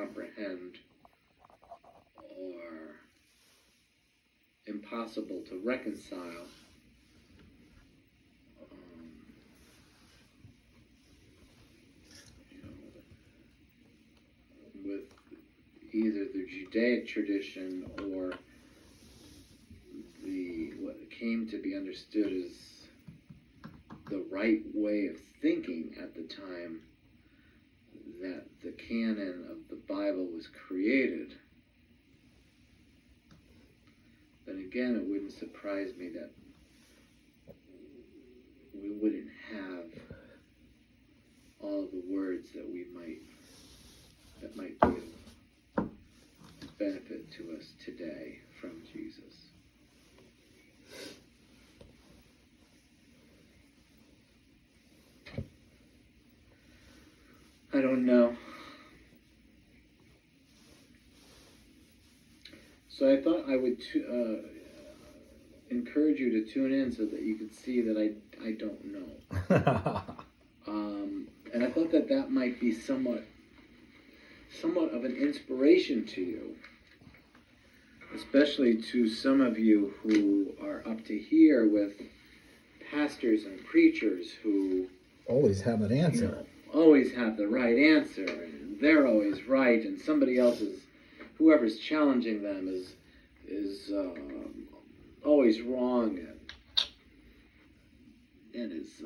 comprehend or impossible to reconcile. With either the Judaic tradition or what came to be understood as the right way of thinking at the time that the canon of the Bible was created, then again it wouldn't surprise me that we wouldn't have all the words that might give benefit to us today from Jesus. I don't know. So I thought I would encourage you to tune in so that you could see that I don't know. And I thought that might be somewhat of an inspiration to you, especially to some of you who are up to here with pastors and preachers who always have an answer. Always have the right answer, and they're always right, and somebody else whoever's challenging them is always wrong, and is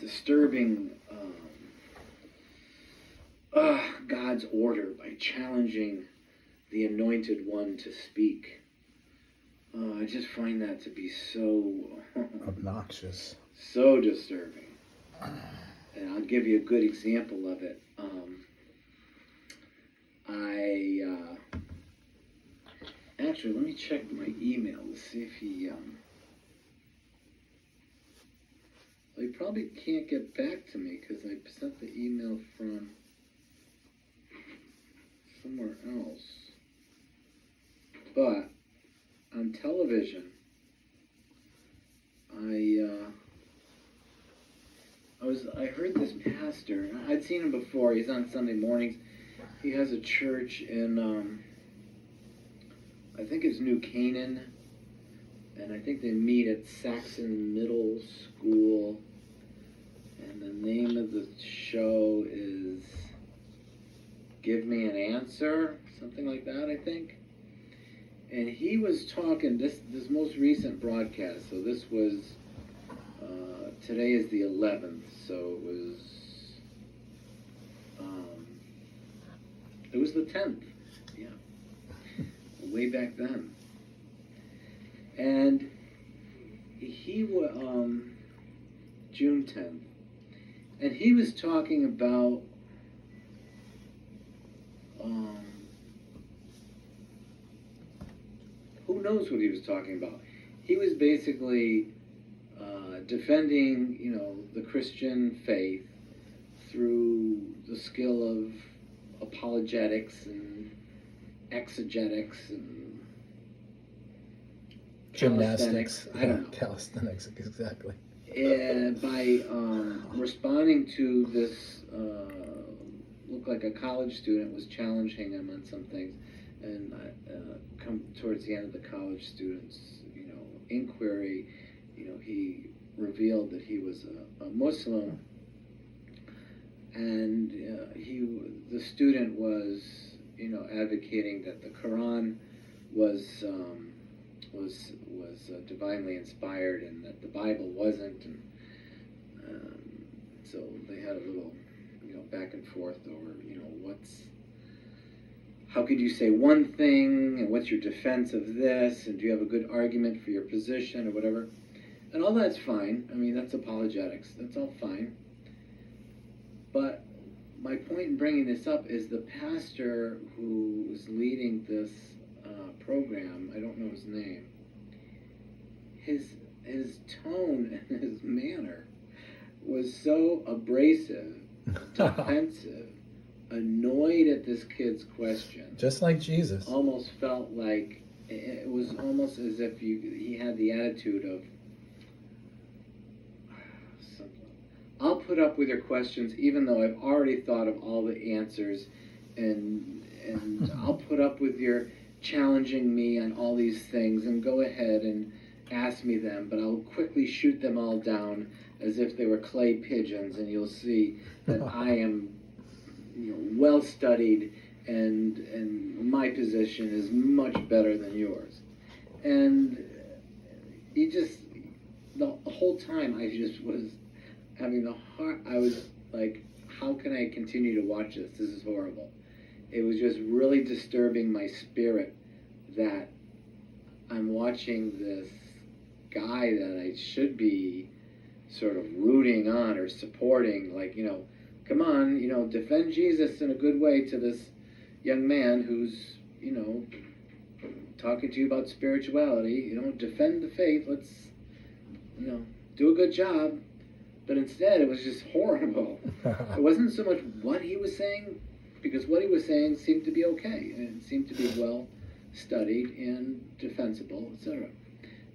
disturbing God's order by challenging the anointed one to speak. I just find that to be so obnoxious, so disturbing. And I'll give you a good example of it. Actually, let me check my email to see if he probably can't get back to me because I sent the email from somewhere else. But on television, I heard this pastor. I'd seen him before. He's on Sunday mornings. He has a church in I think it's New Canaan, and I think they meet at Saxon Middle School, and the name of the show is Give Me an Answer, something like that, I think. And he was talking, this most recent broadcast, so this was, today is the 11th, so it was the 10th, yeah, way back then. And he was, June 10th, and he was talking about, who knows what he was talking about. He was basically defending, the Christian faith through the skill of apologetics and exegetics and gymnastics. I don't know. Calisthenics, exactly. And by responding to this, looked like a college student was challenging him on some things, and come towards the end of the college student's, inquiry, he revealed that he was a Muslim, and the student was, advocating that the Quran was divinely inspired and that the Bible wasn't, and so they had a little, back and forth over, how could you say one thing, and what's your defense of this, and do you have a good argument for your position, or whatever. And all that's fine. I mean, that's apologetics. That's all fine. But my point in bringing this up is the pastor who was leading this program, I don't know his name, his tone and his manner was so abrasive, defensive, annoyed at this kid's question. Just like Jesus. Almost felt like, it was almost as if he had the attitude of, I'll put up with your questions even though I've already thought of all the answers, and I'll put up with your challenging me on all these things, and go ahead and ask me them, but I'll quickly shoot them all down as if they were clay pigeons, and you'll see that I am, well studied, and my position is much better than yours. And he just, the whole time I just was having the heart, I was like, how can I continue to watch this? This is horrible. It was just really disturbing my spirit that I'm watching this guy that I should be sort of rooting on or supporting, like, come on, defend Jesus in a good way to this young man who's, talking to you about spirituality, defend the faith, let's, do a good job. But instead, it was just horrible. It wasn't so much what he was saying, because what he was saying seemed to be okay, and it seemed to be well studied and defensible, etc.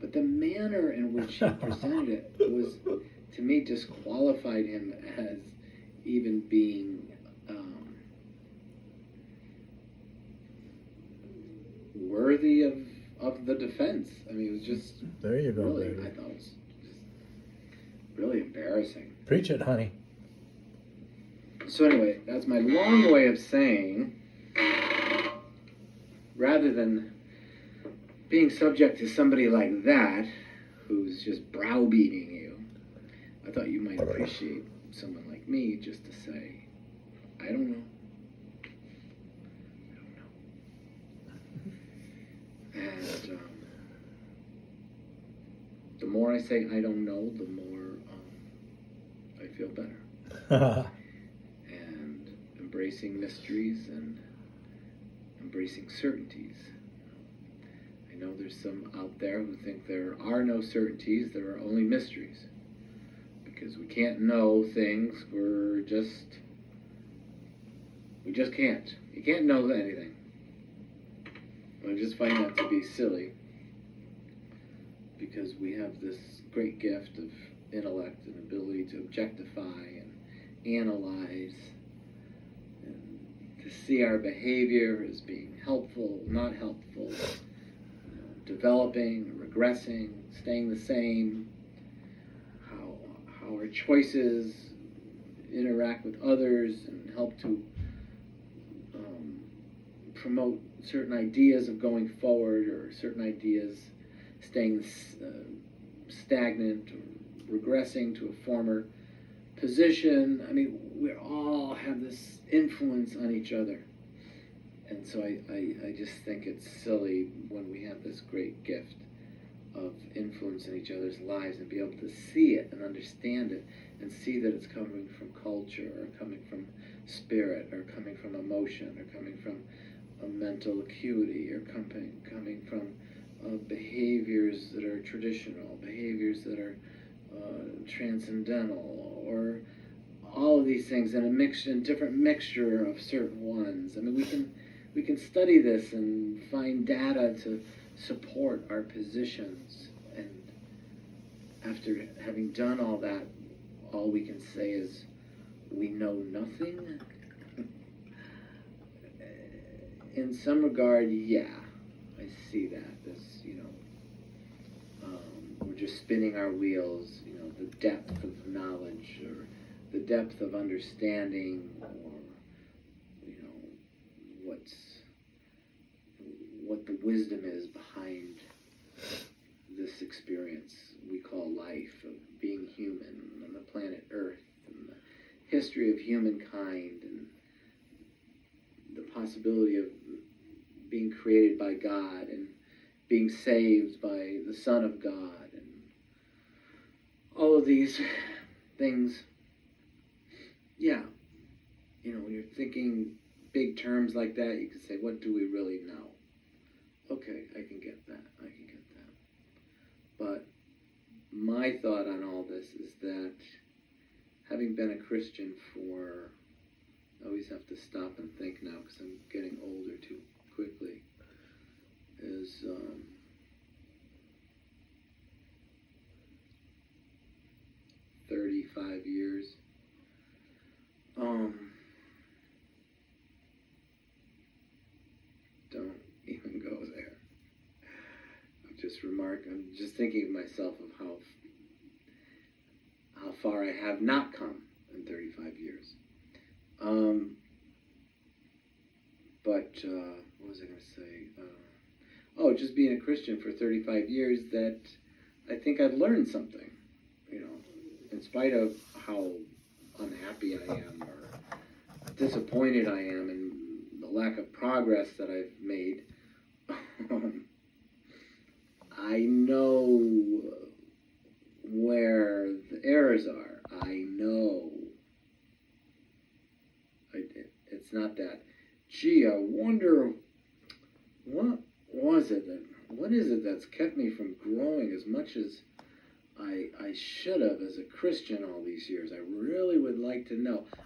But the manner in which he presented it was, to me, disqualified him as even being worthy of the defense. I mean, it was just there you go, really, baby. I thought it was just really embarrassing. Preach it, honey. So anyway, that's my long way of saying, rather than being subject to somebody like that, who's just browbeating you, I thought you might appreciate someone like me just to say, I don't know. And the more I say I don't know, the more I feel better. And embracing mysteries and embracing certainties. I know there's some out there who think there are no certainties, there are only mysteries. Because we can't know things, we just can't. You can't know anything. I just find that to be silly, because we have this great gift of intellect and ability to objectify and analyze and to see our behavior as being helpful, not helpful, developing, regressing, staying the same, how our choices interact with others and help to promote certain ideas of going forward, or certain ideas staying stagnant or regressing to a former position. I mean, we all have this influence on each other. And so I just think it's silly when we have this great gift of influencing each other's lives and be able to see it and understand it and see that it's coming from culture, or coming from spirit, or coming from emotion, or coming from a mental acuity, or coming from behaviors that are traditional, behaviors that are transcendental, or all of these things in a different mixture of certain ones. I mean, we can study this and find data to support our positions, and after having done all that, all we can say is we know nothing. In some regard, yeah, I see that. We're just spinning our wheels, the depth of knowledge, or the depth of understanding, or, what the wisdom is behind this experience we call life, of being human on the planet Earth, and the history of humankind, and the possibility of being created by God and being saved by the Son of God, and all of these things. Yeah, when you're thinking big terms like that, you can say, what do we really know? Okay, I can get that. But my thought on all this is that, having been a Christian for, I always have to stop and think now because I'm getting older too quickly, is 35 years. this remark. I'm just thinking of myself of how far I have not come in 35 years. But what was I going to say? Just being a Christian for 35 years, that I think I've learned something. You know, in spite of how unhappy I am or disappointed I am in the lack of progress that I've made, I know where the errors are. I know. It's not that, gee, I wonder what is it that's kept me from growing as much as I should have as a Christian all these years. I really would like to know.